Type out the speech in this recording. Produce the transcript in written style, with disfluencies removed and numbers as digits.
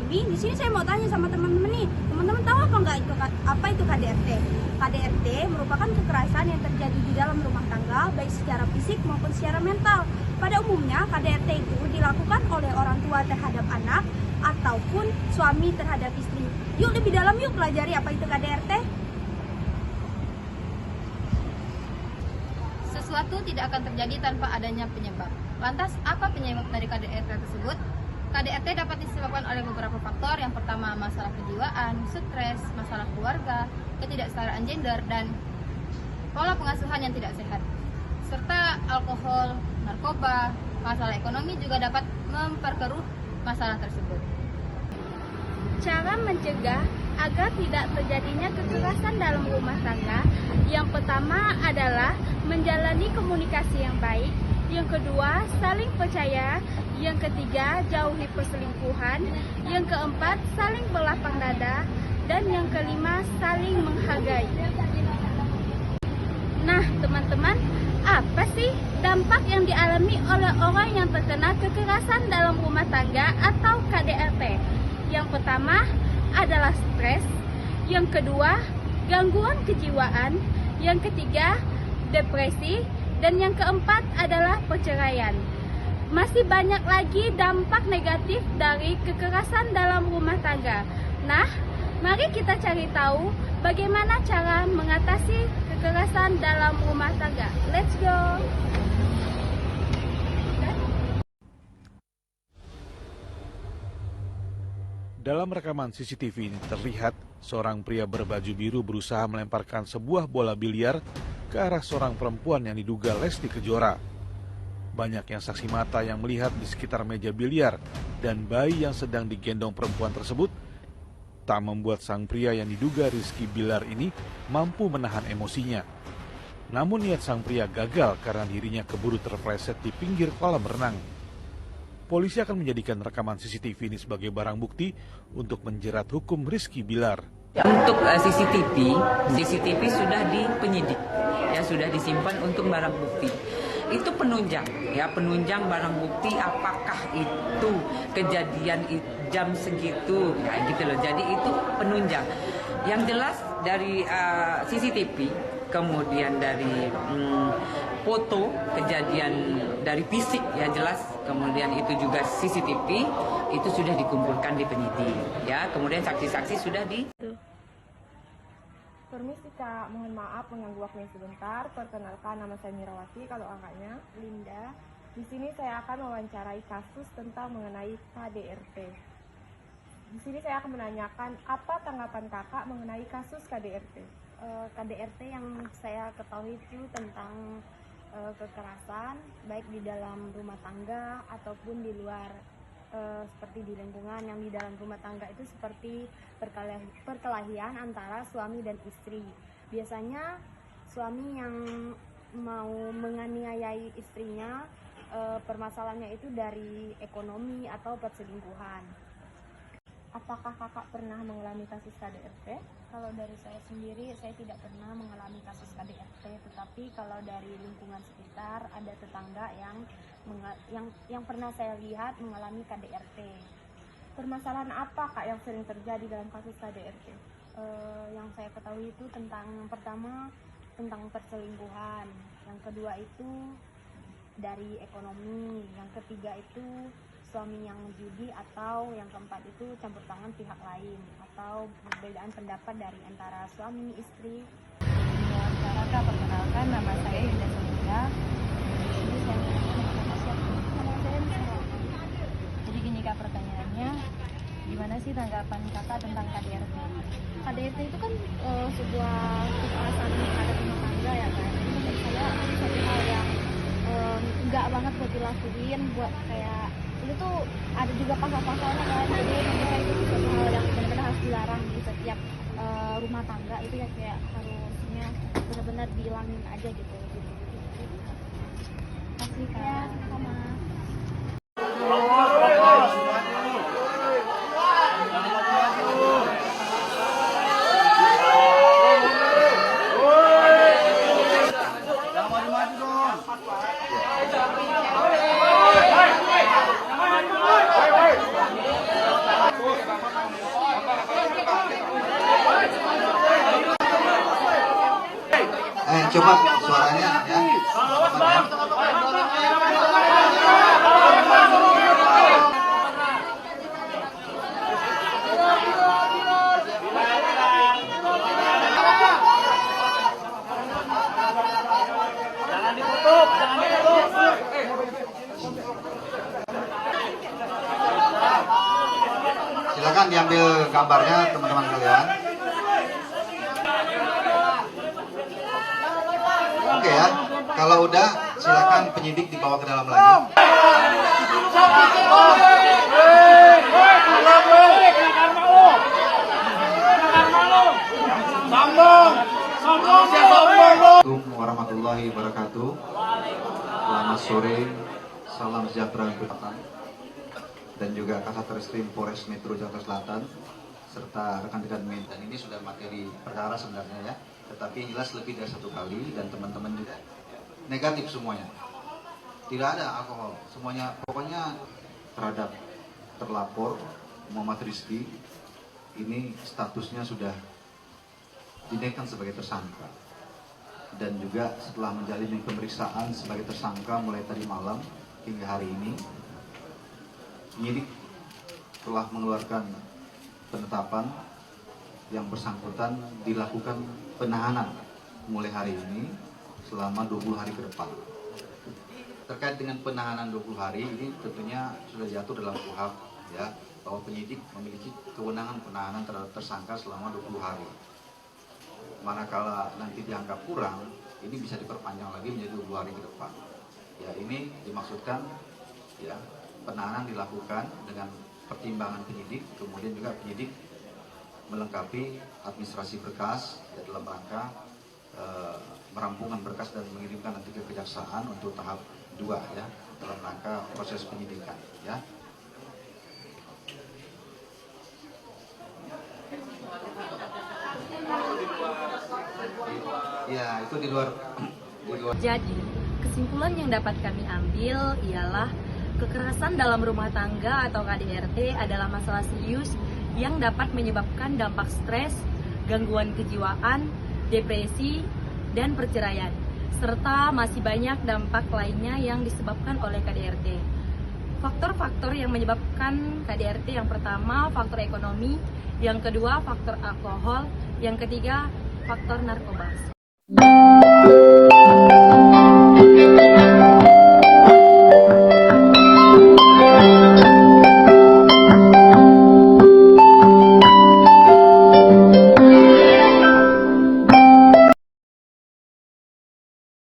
Jambi. Di sini saya mau tanya sama teman-teman nih, teman-teman tahu apa itu KDRT? KDRT merupakan kekerasan yang terjadi di dalam rumah tangga, baik secara fisik maupun secara mental. Pada umumnya, KDRT itu dilakukan oleh orang tua terhadap anak ataupun suami terhadap istri. Yuk lebih dalam yuk pelajari apa itu KDRT. Sesuatu tidak akan terjadi tanpa adanya penyebab. Lantas, apa penyebab dari KDRT tersebut? KDRT dapat disebabkan oleh beberapa faktor. Yang pertama, masalah kejiwaan, stres, masalah keluarga, ketidaksetaraan gender, dan pola pengasuhan yang tidak sehat. Serta alkohol, narkoba, masalah ekonomi juga dapat memperkeruh masalah tersebut. Cara mencegah agar tidak terjadinya kekerasan dalam rumah tangga, yang pertama adalah menjalani komunikasi yang baik, yang kedua saling percaya, yang ketiga jauhi perselingkuhan, yang keempat saling berlapang dada, dan yang kelima saling menghargai. Nah teman-teman, apa sih dampak yang dialami oleh orang yang terkena kekerasan dalam rumah tangga atau KDRT? Yang pertama adalah stres, yang kedua gangguan kejiwaan, yang ketiga depresi, dan yang keempat adalah perceraian. Masih banyak lagi dampak negatif dari kekerasan dalam rumah tangga. Nah, mari kita cari tahu bagaimana cara mengatasi kekerasan dalam rumah tangga. Let's go! Dalam rekaman CCTV ini terlihat seorang pria berbaju biru berusaha melemparkan sebuah bola biliar ke arah seorang perempuan yang diduga Lesti Kejora. Banyak yang saksi mata yang melihat di sekitar meja biliar dan bayi yang sedang digendong perempuan tersebut tak membuat sang pria yang diduga Rizky Bilar ini mampu menahan emosinya. Namun niat sang pria gagal karena dirinya keburu terpleset di pinggir kolam renang. Polisi akan menjadikan rekaman CCTV ini sebagai barang bukti untuk menjerat hukum Rizky Bilar. Untuk CCTV sudah di penyidik, ya sudah disimpan untuk barang bukti. Itu penunjang barang bukti apakah itu kejadian jam segitu, ya gitu loh. Jadi itu penunjang. Yang jelas dari CCTV, kemudian dari foto kejadian dari fisik ya jelas, kemudian itu juga CCTV itu sudah dikumpulkan di penyidik, ya kemudian saksi-saksi sudah di. Permisi Kak, mohon maaf mengganggu waktunya sebentar. Perkenalkan, nama saya Mirawati, kalau kakaknya Linda. Di sini saya akan mewawancarai kasus tentang mengenai KDRT. Di sini saya akan menanyakan apa tanggapan kakak mengenai kasus KDRT. KDRT yang saya ketahui itu tentang kekerasan baik di dalam rumah tangga ataupun di luar, seperti di lingkungan. Yang di dalam rumah tangga itu seperti perkelahian antara suami dan istri. Biasanya suami yang mau menganiayai istrinya, permasalahannya itu dari ekonomi atau perselingkuhan. Apakah kakak pernah mengalami kasus KDRT? Kalau dari saya sendiri, saya tidak pernah mengalami kasus KDRT, tetapi kalau dari lingkungan sekitar ada tetangga yang pernah saya lihat mengalami KDRT. Permasalahan apa kak yang sering terjadi dalam kasus KDRT? Yang saya ketahui itu pertama tentang perselingkuhan, yang kedua itu dari ekonomi, yang ketiga itu suami yang judi, atau yang keempat itu campur tangan pihak lain atau perbedaan pendapat dari antara suami istri. Masyarakat, perkenalkan nama saya Yunda Samudra. Jadi gini kak, pertanyaannya gimana sih tanggapan kakak tentang KDRT? KDRT itu kan sebuah kekerasan terhadap rumah tangga ya kan. Jadi menurut saya itu satu hal yang enggak banget buat dilakuin, buat kayak itu tuh ada juga pasal-pasalnya kan. Jadi menurut saya itu suatu hal yang benar-benar harus dilarang di setiap rumah tangga. Itu ya kayak harusnya benar-benar dihilangin aja gitu. Makasih kak. Ya, sama-sama. coba suaranya ya. Silakan diambil gambarnya teman-teman kalian. Oke ya, kalau udah silakan penyidik dibawa ke dalam lagi. Assalamualaikum warahmatullahi wabarakatuh. Selamat sore, salam sejahtera untuk dan juga Kasat Reskrim Polres Metro Jakarta Selatan serta rekan-rekan media. Dan ini sudah materi perkara sebenarnya ya, tetapi yang jelas lebih dari 1 kali dan teman-teman juga negatif semuanya. Tidak ada alkohol, semuanya pokoknya terhadap terlapor Muhammad Rizky ini statusnya sudah dinaikkan sebagai tersangka. Dan juga setelah menjalani pemeriksaan sebagai tersangka mulai tadi malam hingga hari ini, penyidik telah mengeluarkan penetapan yang bersangkutan dilakukan penahanan mulai hari ini selama 20 hari ke depan. Terkait dengan penahanan 20 hari ini tentunya sudah jatuh dalam KUHP ya, bahwa penyidik memiliki kewenangan penahanan terhadap tersangka selama 20 hari. Manakala nanti dianggap kurang, ini bisa diperpanjang lagi menjadi 20 hari ke depan. Ya, ini dimaksudkan ya, penahanan dilakukan dengan pertimbangan penyidik, kemudian juga penyidik melengkapi administrasi berkas ya, dalam rangka merampungkan berkas dan mengirimkan nanti ke kejaksaan untuk tahap 2 ya, dalam rangka proses penyidikan ya. Ya, itu di luar. Jadi, kesimpulan yang dapat kami ambil ialah kekerasan dalam rumah tangga atau KDRT adalah masalah serius yang dapat menyebabkan dampak stres, gangguan kejiwaan, depresi, dan perceraian, serta masih banyak dampak lainnya yang disebabkan oleh KDRT. Faktor-faktor yang menyebabkan KDRT yang pertama faktor ekonomi, yang kedua faktor alkohol, yang ketiga faktor narkoba.